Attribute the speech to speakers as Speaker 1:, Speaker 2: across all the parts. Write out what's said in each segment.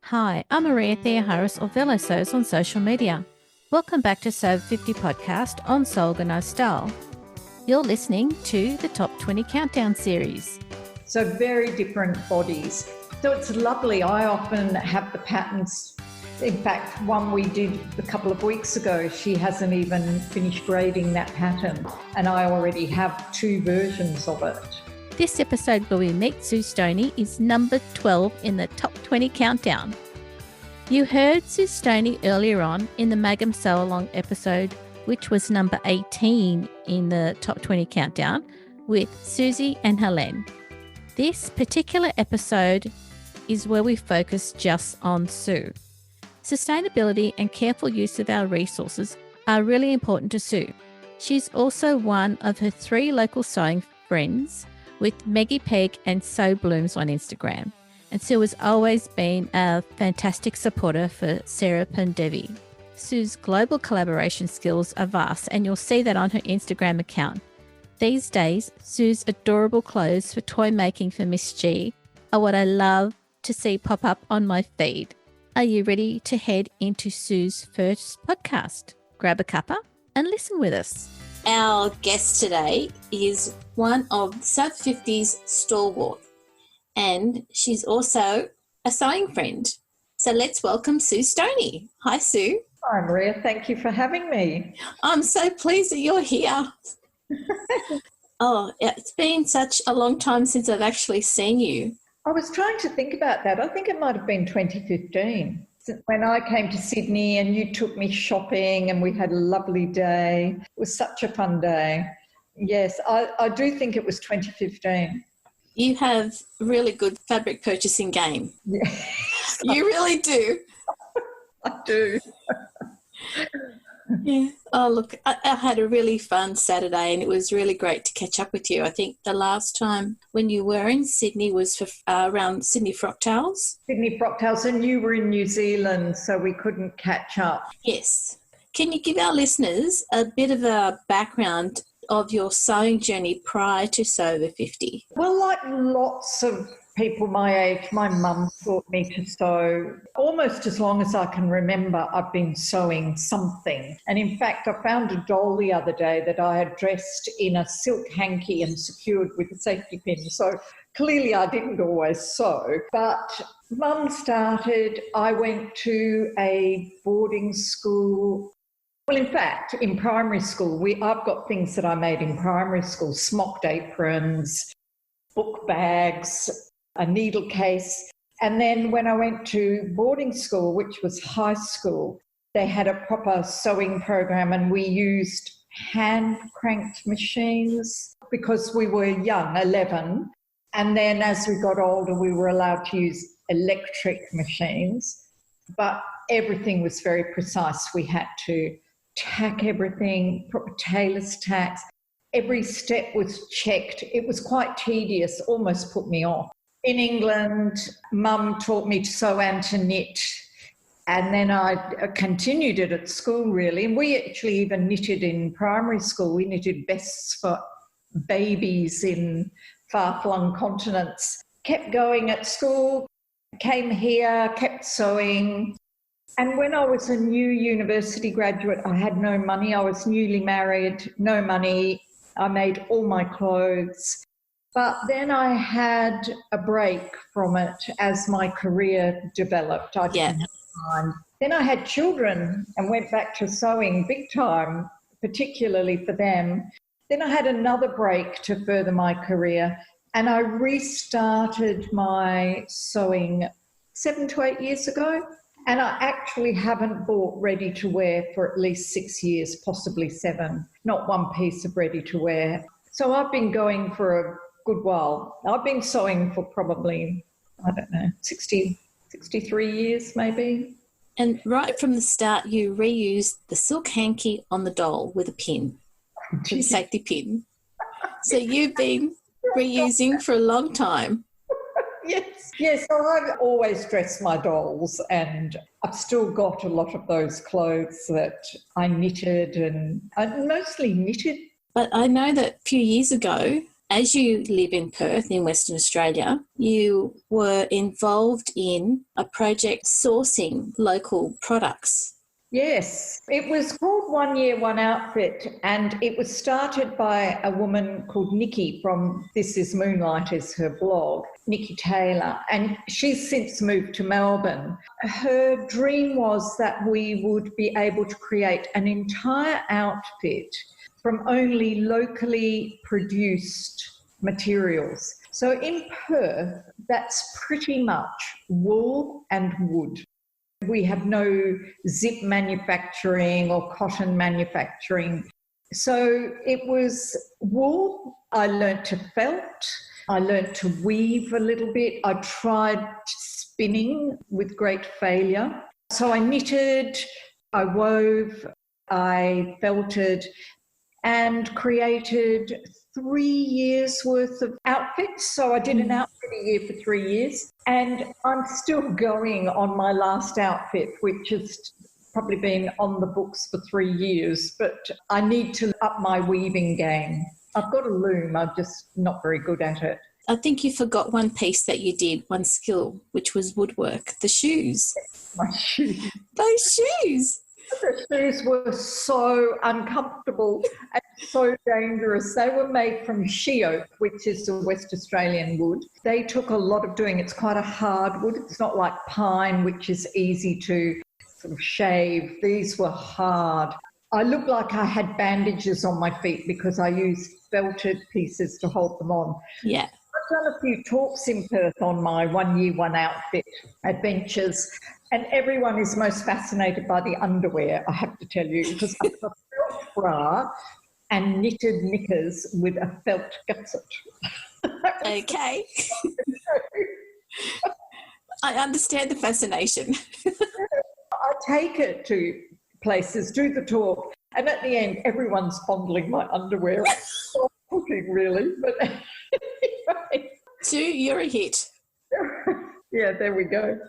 Speaker 1: Hi, I'm Maria Theoharis or Velo Sews on social media. Welcome back to Sew 50 podcast on Sew Organised Style. You're listening to the Top 20 Countdown series.
Speaker 2: So very different bodies. So it's lovely. I often have the patterns. In fact, one we did a couple of weeks ago, she hasn't even finished grading that pattern, and I already have two versions of it.
Speaker 1: This episode where we meet Sue Stoney is number 12 in the Top 20 Countdown. You heard Sue Stoney earlier on in the Magam Sewalong episode, which was number 18 in the Top 20 Countdown, with Suzy and Helene. This particular episode is where we focus just on Sue. Sustainability and careful use of our resources are really important to Sue. She's also one of her 3 local sewing friends with Meggie Peg and Sew Blooms on Instagram. And Sue has always been a fantastic supporter for Sarah Pundevi. Sue's global collaboration skills are vast, and you'll see that on her Instagram account. These days, Sue's adorable clothes for toy making for Miss G are what I love to see pop up on my feed. Are you ready to head into Sue's first podcast? Grab a cuppa and listen with us. Our guest today is one of Sub 50's stalwart, and she's also a sewing friend. So let's welcome Sue Stoney. Hi, Sue.
Speaker 2: Hi, Maria. Thank you for having me.
Speaker 1: I'm so pleased that you're here. Oh, it's been such a long time since I've actually seen you.
Speaker 2: I was trying to think about that. I think it might have been 2015 when I came to Sydney and you took me shopping and we had a lovely day. It was such a fun day. Yes, I do think it was 2015.
Speaker 1: You have a really good fabric purchasing game.
Speaker 2: Yes,
Speaker 1: you really do.
Speaker 2: I do.
Speaker 1: Yeah. Oh, look, I had a really fun Saturday and it was really great to catch up with you. I think the last time when you were in Sydney was for around Sydney Frocktails.
Speaker 2: Sydney Frocktails, and you were in New Zealand, so we couldn't catch up.
Speaker 1: Yes. Can you give our listeners a bit of a background of your sewing journey prior to Sew Over 50?
Speaker 2: Well, like lots of people my age, my mum taught me to sew. Almost as long as I can remember, I've been sewing something. And in fact, I found a doll the other day that I had dressed in a silk hanky and secured with a safety pin. So clearly I didn't always sew. But mum started, I went to a boarding school. Well, in fact, in primary school, I've got things that I made in primary school: smocked aprons, book bags, a needle case. And then when I went to boarding school, which was high school, they had a proper sewing program and we used hand-cranked machines because we were young, 11. And then as we got older, we were allowed to use electric machines. But everything was very precise. We had to tack everything, proper tailor's tacks. Every step was checked. It was quite tedious, almost put me off. In England, Mum taught me to sew and to knit, and then I continued it at school, really. And we actually even knitted in primary school. We knitted vests for babies in far-flung continents. Kept going at school, came here, kept sewing. And when I was a new university graduate, I had no money. I was newly married, no money. I made all my clothes. But then I had a break from it as my career developed. I didn't have time. Then I had children and went back to sewing big time, particularly for them. Then I had another break to further my career, and I restarted my sewing 7 to 8 years ago. And I actually haven't bought ready-to-wear for at least 6 years, possibly 7, not one piece of ready-to-wear. So I've been going for a good while. I've been sewing for probably, 63 years maybe.
Speaker 1: And right from the start, you reused the silk hanky on the doll with a pin, with a safety pin. So you've been reusing for a long time.
Speaker 2: Yes, so I've always dressed my dolls, and I've still got a lot of those clothes that I knitted, and I mostly knitted.
Speaker 1: But I know that a few years ago, as you live in Perth in Western Australia, you were involved in a project sourcing local products.
Speaker 2: Yes, it was called One Year, One Outfit, and it was started by a woman called Nikki from This Is Moonlight is her blog, Nikki Taylor, and she's since moved to Melbourne. Her dream was that we would be able to create an entire outfit from only locally produced materials. So in Perth, that's pretty much wool and wood. We have no zip manufacturing or cotton manufacturing. So it was wool. I learnt to felt. I learnt to weave a little bit. I tried spinning with great failure. So I knitted, I wove, I felted, and created 3 years worth of outfits. So I did an outfit a year for 3 years, and I'm still going on my last outfit, which has probably been on the books for 3 years, but I need to up my weaving game. I've got a loom, I'm just not very good at it.
Speaker 1: I think you forgot one piece that you did, one skill, which was woodwork, the shoes.
Speaker 2: My shoes.
Speaker 1: Those shoes.
Speaker 2: The shoes were so uncomfortable and so dangerous. They were made from she oak, which is the West Australian wood. They took a lot of doing. It's quite a hard wood. It's not like pine, which is easy to sort of shave. These were hard. I looked like I had bandages on my feet because I used felted pieces to hold them on.
Speaker 1: Yeah.
Speaker 2: I've done a few talks in Perth on my 1 year, one outfit adventures, and everyone is most fascinated by the underwear, I have to tell you, because I've got a felt bra and knitted knickers with a felt gusset.
Speaker 1: Okay. I understand the fascination.
Speaker 2: I take it to places, do the talk, and at the end, everyone's fondling my underwear. It's not cooking, really, but anyway.
Speaker 1: Sue, you're a hit.
Speaker 2: Yeah, there we go.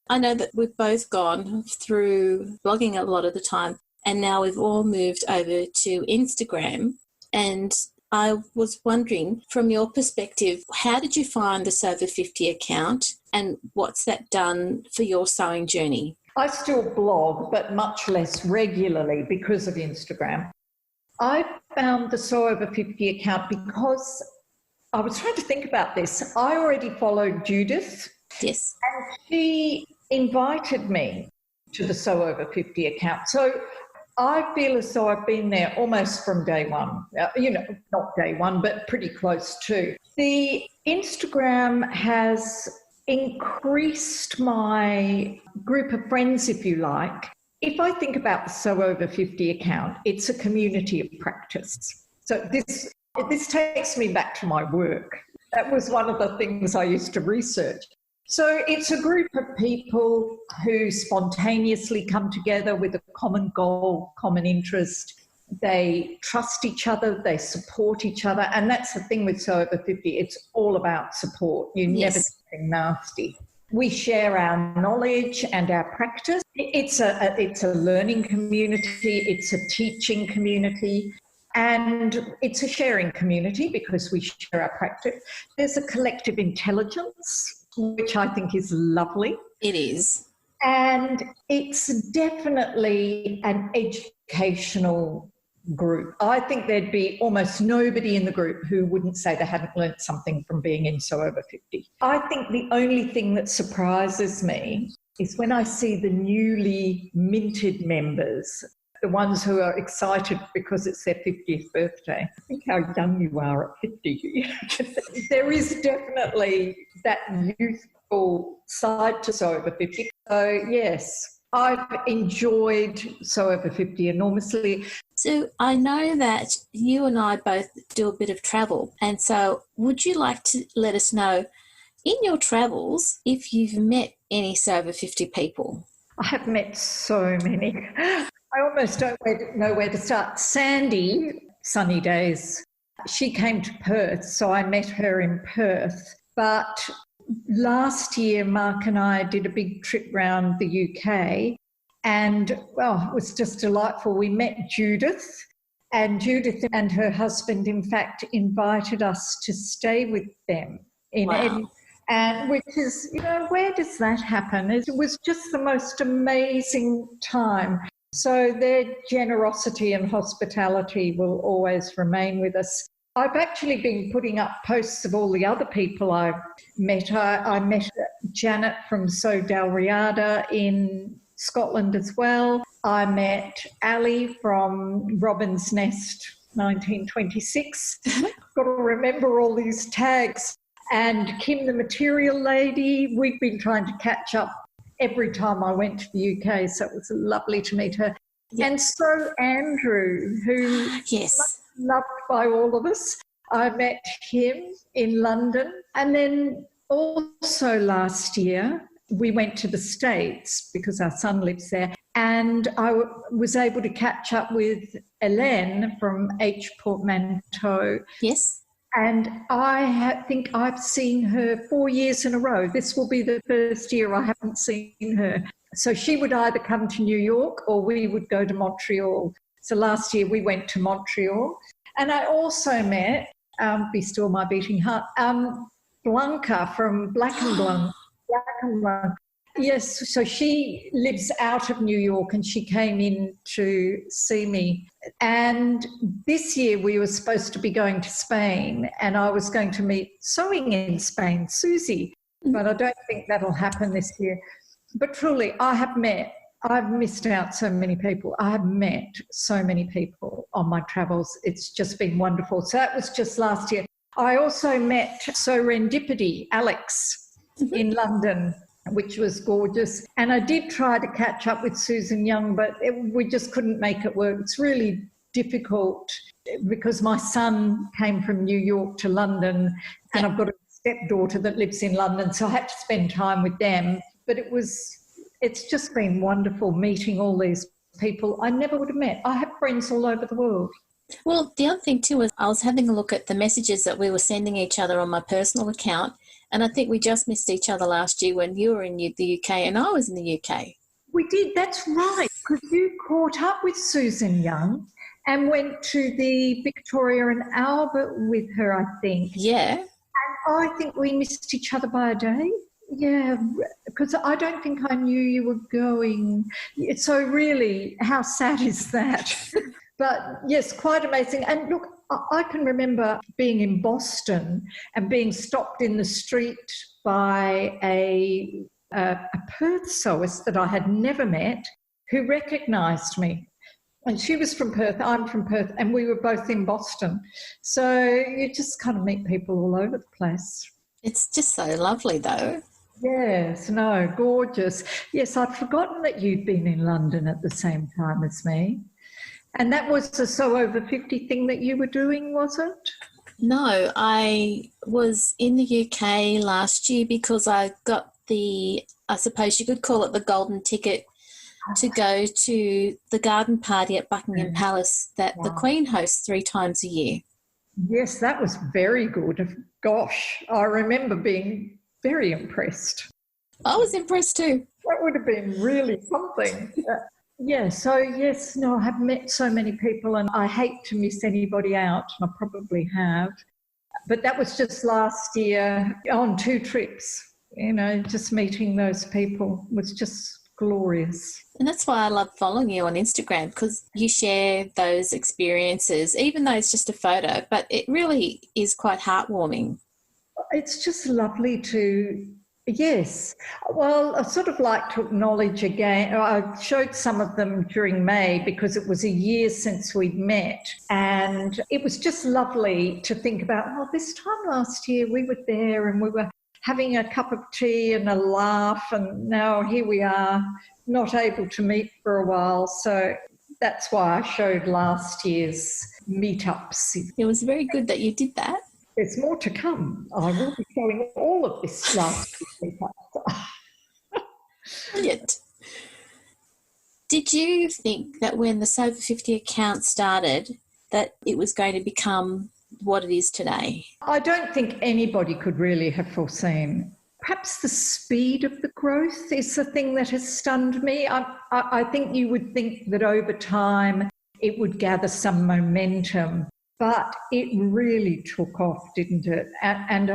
Speaker 1: I know that we've both gone through blogging a lot of the time, and now we've all moved over to Instagram. And I was wondering, from your perspective, how did you find the Sew Over 50 account, and what's that done for your sewing journey?
Speaker 2: I still blog, but much less regularly because of Instagram. I found the Sew Over 50 account because I was trying to think about this. I already followed Judith.
Speaker 1: Yes.
Speaker 2: And she invited me to the Sew Over 50 account. So I feel as though I've been there almost from day one. Not day one, but pretty close to. The Instagram has increased my group of friends, if you like. If I think about the Sew Over 50 account, it's a community of practice. So this takes me back to my work. That was one of the things I used to research. So it's a group of people who spontaneously come together with a common goal, common interest. They trust each other, they support each other, and that's the thing with Sew Over 50. It's all about support. You never do anything nasty. We share our knowledge and our practice. It's a learning community, it's a teaching community, and it's a sharing community because we share our practice. There's a collective intelligence, which I think is lovely.
Speaker 1: It is.
Speaker 2: And it's definitely an educational group. I think there'd be almost nobody in the group who wouldn't say they hadn't learnt something from being in Sew Over 50. I think the only thing that surprises me is when I see the newly minted members, the ones who are excited because it's their 50th birthday. I think how young you are at 50. There is definitely that youthful side to Sew Over 50. So, yes, I've enjoyed Sew Over 50 enormously.
Speaker 1: So I know that you and I both do a bit of travel. And so would you like to let us know, in your travels, if you've met any Sew Over 50 people?
Speaker 2: I have met so many. I almost don't know where to start. Sandy, Sunny Days, she came to Perth, so I met her in Perth. But last year, Mark and I did a big trip around the UK, and, well, it was just delightful. We met Judith, And Judith and her husband, in fact, invited us to stay with them in Edinburgh. And which is, where does that happen? It was just the most amazing time. So their generosity and hospitality will always remain with us. I've actually been putting up posts of all the other people I've met. I met Janet from So Dalriada in Scotland as well. I met Ali from Robin's Nest 1926. Got to remember all these tags. And Kim the Material Lady. We've been trying to catch up every time I went to the UK, so it was lovely to meet her. Yep. And so Andrew, who was loved by all of us, I met him in London. And then also last year, we went to the States because our son lives there, and I was able to catch up with Helene from H Portmanteau.
Speaker 1: Yes.
Speaker 2: And I think I've seen her 4 years in a row. This will be the first year I haven't seen her. So she would either come to New York or we would go to Montreal. So last year we went to Montreal. And I also met, Be Still My Beating Heart, Blanca from Black and Blanc. Yes, so she lives out of New York and she came in to see me. And this year we were supposed to be going to Spain and I was going to meet sewing in Spain, Suzy, but I don't think that'll happen this year. But truly, I've missed out so many people. I have met so many people on my travels. It's just been wonderful. So that was just last year. I also met Serendipity, Alex, in London, which was gorgeous. And I did try to catch up with Susan Young, but we just couldn't make it work. It's really difficult because my son came from New York to London and I've got a stepdaughter that lives in London, so I had to spend time with them. But it's just been wonderful meeting all these people I never would have met. I have friends all over the world.
Speaker 1: Well, the other thing too is I was having a look at the messages that we were sending each other on my personal account, and I think we just missed each other last year when you were in the UK and I was in the UK.
Speaker 2: We did, that's right, because you caught up with Susan Young and went to the Victoria and Albert with her, I think.
Speaker 1: Yeah.
Speaker 2: And I think we missed each other by a day. Yeah, because I don't think I knew you were going. So really, how sad is that? But yes, quite amazing. And look, I can remember being in Boston and being stopped in the street by a Perth sewist that I had never met who recognised me. And she was from Perth, I'm from Perth, and we were both in Boston. So you just kind of meet people all over the place.
Speaker 1: It's just so lovely though.
Speaker 2: Yes, no, gorgeous. Yes, I'd forgotten that you'd been in London at the same time as me. And that was the Sew Over 50 thing that you were doing, was it?
Speaker 1: No, I was in the UK last year because I got I suppose you could call it the golden ticket to go to the garden party at Buckingham Palace that the Queen hosts 3 times a year.
Speaker 2: Yes, that was very good. Gosh, I remember being very impressed.
Speaker 1: I was impressed too.
Speaker 2: That would have been really something. I have met so many people and I hate to miss anybody out, and I probably have. But that was just last year on 2 trips, just meeting those people was just glorious.
Speaker 1: And that's why I love following you on Instagram, because you share those experiences, even though it's just a photo, but it really is quite heartwarming.
Speaker 2: It's just lovely to, yes. Well, I sort of like to acknowledge again, I showed some of them during May because it was a year since we'd met, and it was just lovely to think about, this time last year we were there and we were having a cup of tea and a laugh, and now here we are not able to meet for a while. So that's why I showed last year's meetups.
Speaker 1: It was very good that you did that.
Speaker 2: There's more to come. I will be showing all of this last week.
Speaker 1: Brilliant. Did you think that when the Sew Over 50 account started that it was going to become what it is today?
Speaker 2: I don't think anybody could really have foreseen. Perhaps the speed of the growth is the thing that has stunned me. I think you would think that over time it would gather some momentum. But it really took off, didn't it? And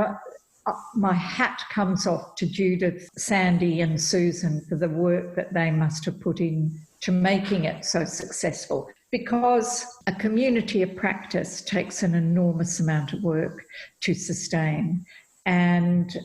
Speaker 2: my hat comes off to Judith, Sandy and Susan for the work that they must have put in to making it so successful, because a community of practice takes an enormous amount of work to sustain, and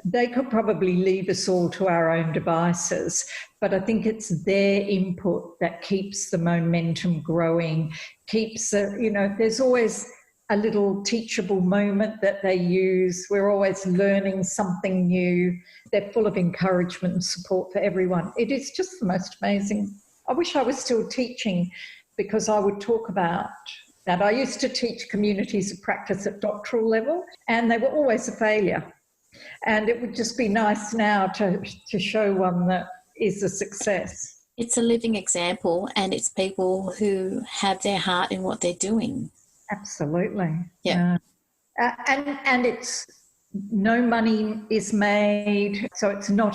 Speaker 2: they could probably leave us all to our own devices, but I think it's their input that keeps the momentum growing, there's always a little teachable moment that they use. We're always learning something new. They're full of encouragement and support for everyone. It is just the most amazing. I wish I was still teaching, because I would talk about that. I used to teach communities of practice at doctoral level, and they were always a failure. And it would just be nice now to show one that is a success.
Speaker 3: It's a living example, and it's people who have their heart in what they're doing.
Speaker 2: Absolutely.
Speaker 3: Yeah.
Speaker 2: And it's no money is made, so it's not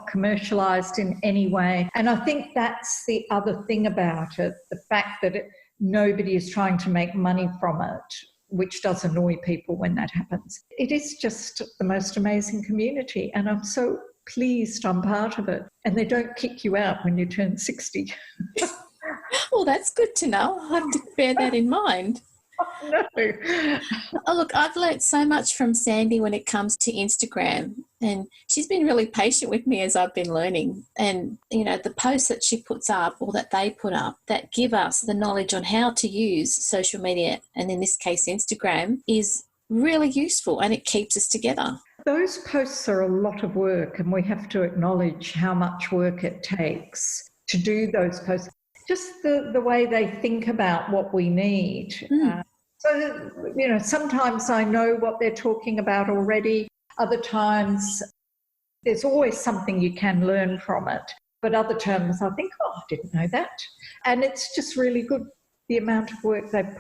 Speaker 2: commercialised in any way. And I think that's the other thing about it, the fact that nobody is trying to make money from it, which does annoy people when that happens. It is just the most amazing community, and I'm so pleased I'm part of it. And they don't kick you out when you turn 60.
Speaker 3: Well, that's good to know. I have to bear that in mind.
Speaker 2: No.
Speaker 3: Oh, look, I've learnt so much from Sandy when it comes to Instagram, and she's been really patient with me as I've been learning. And, the posts that she puts up, or that they put up, that give us the knowledge on how to use social media, and in this case Instagram, is really useful, and it keeps us together.
Speaker 2: Those posts are a lot of work, and we have to acknowledge how much work it takes to do those posts. Just the way they think about what we need. Sometimes I know what they're talking about already. Other times there's always something you can learn from it. But other times I think, I didn't know that. And it's just really good, the amount of work they've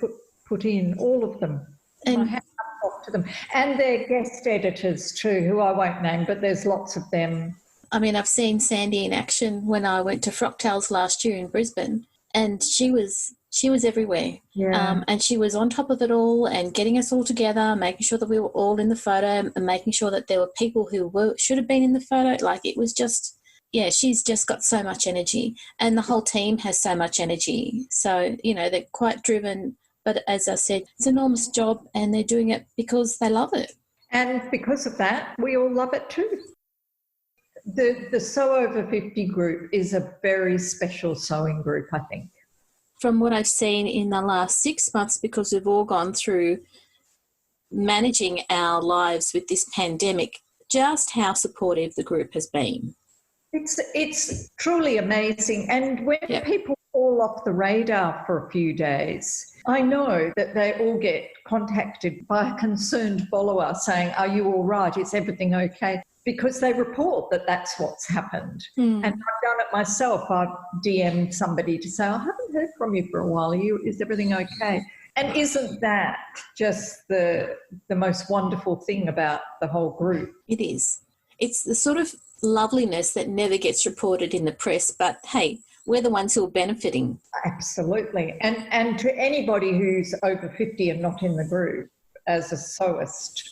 Speaker 2: put in, all of them. And I have to talk to them. And their guest editors too, who I won't name, but there's lots of them.
Speaker 3: I mean, I've seen Sandy in action when I went to Frocktails last year in Brisbane, and she was everywhere.
Speaker 2: Yeah.
Speaker 3: And she was on top of it all and getting us all together, making sure that we were all in the photo, and making sure that there were people who should have been in the photo. Like, it was just, she's just got so much energy, and the whole team has so much energy. So, they're quite driven, but as I said, it's an enormous job, and they're doing it because they love it.
Speaker 2: And because of that, we all love it too. The Sew Over 50 group is a very special sewing group, I think.
Speaker 3: From what I've seen in the last 6 months, because we've all gone through managing our lives with this pandemic, just how supportive the group has been.
Speaker 2: It's truly amazing. And when people fall off the radar for a few days, I know that they all get contacted by a concerned follower saying, "Are you all right? Is everything okay?" Because they report that that's what's happened. And I've done it myself. I've DM'd somebody to say, "I haven't heard from you for a while. Is everything okay?" And isn't that just the most wonderful thing about the whole group?
Speaker 3: It is. It's the sort of loveliness that never gets reported in the press, but hey, we're the ones who are benefiting.
Speaker 2: Absolutely. And to anybody who's over 50 and not in the group as a sewist,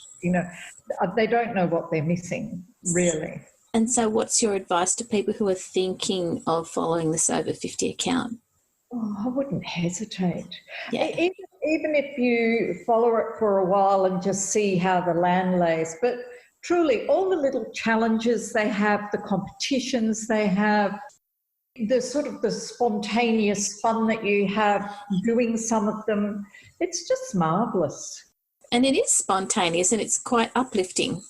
Speaker 2: they don't know what they're missing, really.
Speaker 3: And so what's your advice to people who are thinking of following this Over 50 account?
Speaker 2: I wouldn't hesitate.
Speaker 3: Yeah.
Speaker 2: Even if you follow it for a while and just see how the land lays. But truly, all the little challenges they have, the competitions they have, the sort of the spontaneous fun that you have doing some of them, it's just marvellous.
Speaker 3: And it is spontaneous, and it's quite uplifting.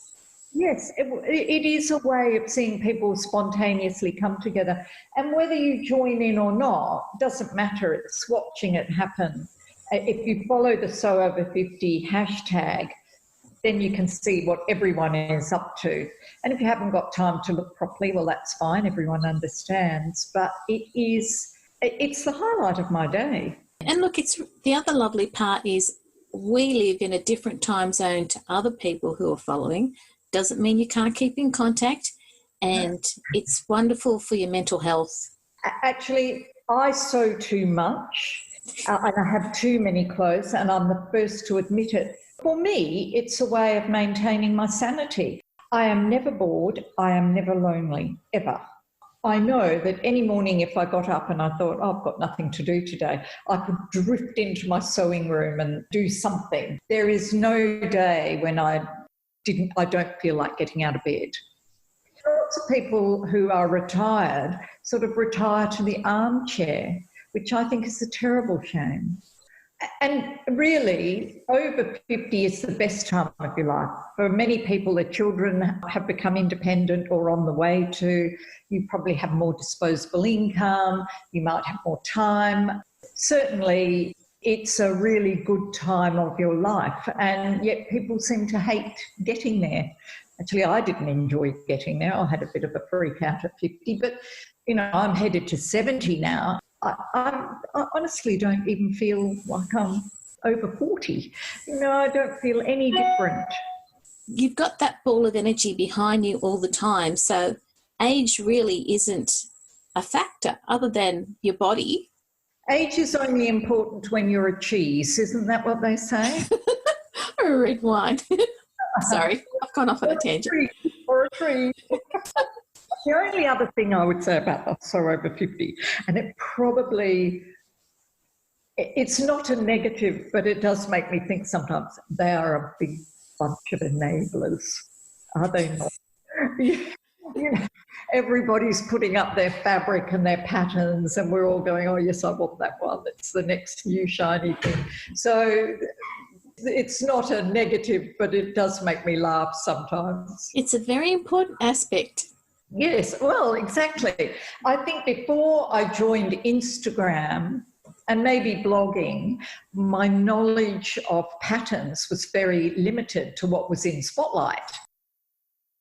Speaker 2: Yes, it is a way of seeing people spontaneously come together. And whether you join in or not, doesn't matter. It's watching it happen. If you follow the Sew Over 50 hashtag, then you can see what everyone is up to. And if you haven't got time to look properly, well, that's fine. Everyone understands. But it's the highlight of my day.
Speaker 3: And look, it's the other lovely part is we live in a different time zone to other people who are following. Doesn't mean you can't keep in contact, and it's wonderful for your mental health.
Speaker 2: Actually, I sew too much and I have too many clothes, and I'm the first to admit it. For me, it's a way of maintaining my sanity. I am never bored. I am never lonely, ever. I know that any morning if I got up and I thought, oh, I've got nothing to do today, I could drift into my sewing room and do something. There is no day when I don't feel like getting out of bed. There are lots of people who are retired sort of retire to the armchair, which I think is a terrible shame. And really, over 50 is the best time of your life. For many people, their children have become independent or on the way to. You probably have more disposable income. You might have more time. Certainly, it's a really good time of your life, and yet people seem to hate getting there. Actually, I didn't enjoy getting there. I had a bit of a freak out at 50, but, you know, I'm headed to 70 now. I honestly don't even feel like I'm over 40. You know, I don't feel any different.
Speaker 3: You've got that ball of energy behind you all the time, so age really isn't a factor other than your body.
Speaker 2: Age is only important when you're a cheese, isn't that what they say?
Speaker 3: Or a red wine. Sorry, I've gone off on a tangent.
Speaker 2: Or a tree. The only other thing I would say about us are over 50, and it's not a negative, but it does make me think sometimes they are a big bunch of enablers, are they not? You know, everybody's putting up their fabric and their patterns, and we're all going, oh, yes, I want that one. It's the next new shiny thing. So it's not a negative, but it does make me laugh sometimes.
Speaker 3: It's a very important aspect.
Speaker 2: Yes, well, exactly. I think before I joined Instagram and maybe blogging, my knowledge of patterns was very limited to what was in Spotlight.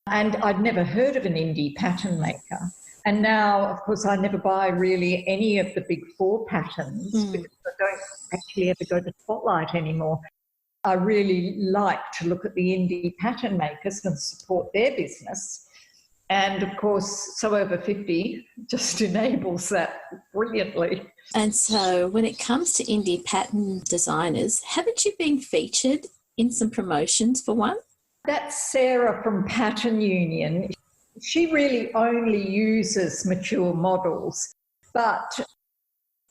Speaker 2: And I'd never heard of an indie pattern maker. And now, of course, I never buy really any of the big four patterns because I don't actually ever go to Spotlight anymore. I really like to look at the indie pattern makers and support their business. And, of course, So Over 50 just enables that brilliantly.
Speaker 3: And so when it comes to indie pattern designers, haven't you been featured in some promotions for one?
Speaker 2: That's Sarah from Pattern Union. She really only uses mature models, but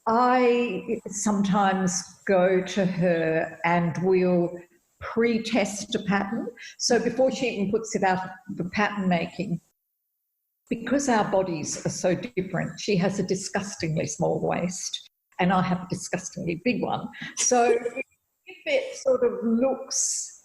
Speaker 2: I sometimes go to her and we'll pre-test a pattern. So before she even puts it out for pattern making, because our bodies are so different, she has a disgustingly small waist and I have a disgustingly big one. So if it sort of looks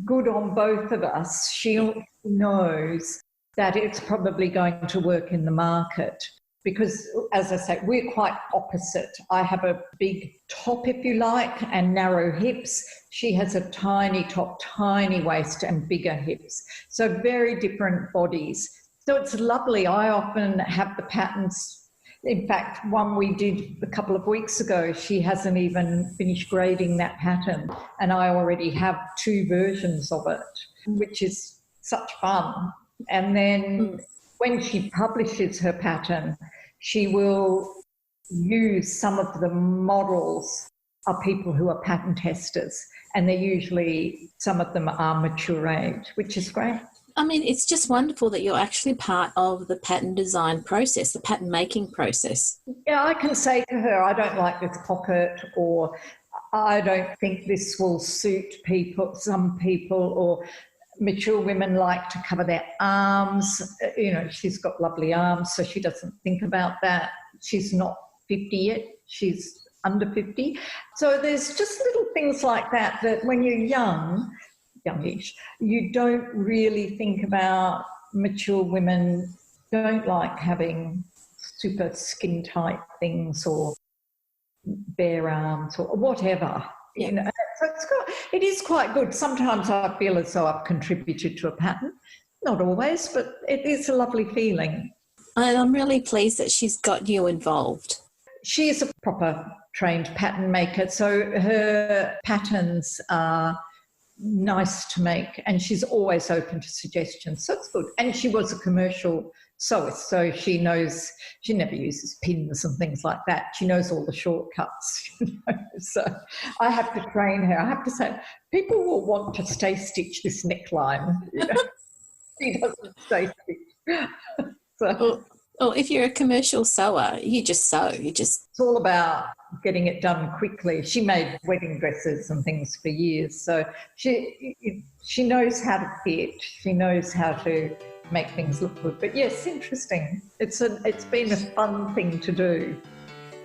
Speaker 2: good on both of us, she knows that it's probably going to work in the market. Because, as I say, we're quite opposite. I have a big top, if you like, and narrow hips. She has a tiny top, tiny waist and bigger hips. So very different bodies. So it's lovely. I often have the patterns. In fact, one we did a couple of weeks ago, she hasn't even finished grading that pattern, and I already have 2 versions of it, which is such fun. And then when she publishes her pattern, she will use some of the models are people who are pattern testers, and they're usually, some of them are mature age, which is great.
Speaker 3: I mean, it's just wonderful that you're actually part of the pattern design process, the pattern making process.
Speaker 2: Yeah, I can say to her, I don't like this pocket, or I don't think this will suit people, some people, or mature women like to cover their arms. You know, she's got lovely arms, so she doesn't think about that. She's not 50 yet. She's under 50. So there's just little things like that that when you're youngish, you don't really think about. Mature women don't like having super skin tight things or bare arms or whatever. You know, so it is quite good. Sometimes I feel as though I've contributed to a pattern. Not always, but it is a lovely feeling.
Speaker 3: And I'm really pleased that she's got you involved.
Speaker 2: She is a proper trained pattern maker, so her patterns are nice to make, and she's always open to suggestions, so it's good. And she was a commercial sewist, so she knows, she never uses pins and things like that. She knows all the shortcuts, So I have to train her. I have to say, people will want to stay stitch this neckline. She doesn't stay stitch.
Speaker 3: Well, if you're a commercial sewer, you just sew. It's
Speaker 2: all about getting it done quickly. She made wedding dresses and things for years, so she knows how to fit. She knows how to make things look good. But yes, interesting. It's been a fun thing to do.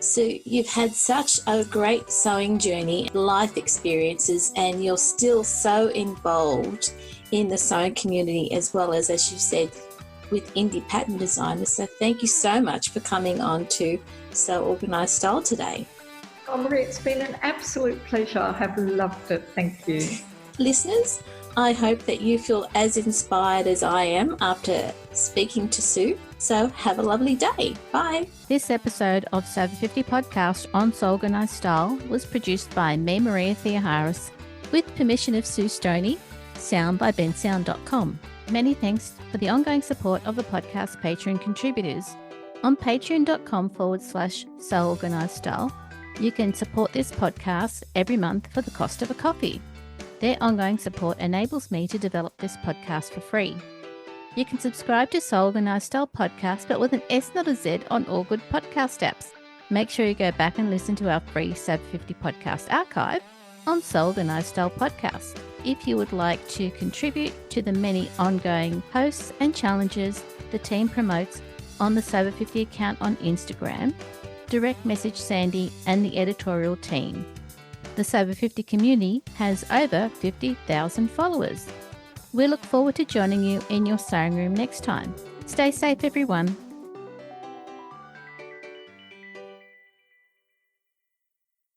Speaker 3: So you've had such a great sewing journey, life experiences, and you're still so involved in the sewing community as well as you said, with indie pattern designers. So thank you so much for coming on to Sew Organised Style today.
Speaker 2: Oh, Marie, it's been an absolute pleasure. I have loved it. Thank you.
Speaker 3: Listeners, I hope that you feel as inspired as I am after speaking to Sue. So have a lovely day. Bye.
Speaker 1: This episode of Sew 50 podcast on Sew Organised Style was produced by me, Maria Theoharis, with permission of Sue Stoney, sound by bensound.com. Many thanks for the ongoing support of the podcast Patreon contributors. On patreon.com/Sew Organised Style, you can support this podcast every month for the cost of a coffee. Their ongoing support enables me to develop this podcast for free. You can subscribe to Sew Organised Style podcast, but with an S, not a Z, on all good podcast apps. Make sure you go back and listen to our free Sew 50 podcast archive on Sew Organised Style podcast. If you would like to contribute to the many ongoing posts and challenges the team promotes on the Sew 50 account on Instagram, direct message Sandy and the editorial team. The Sew 50 community has over 50,000 followers. We look forward to joining you in your sewing room next time. Stay safe, everyone.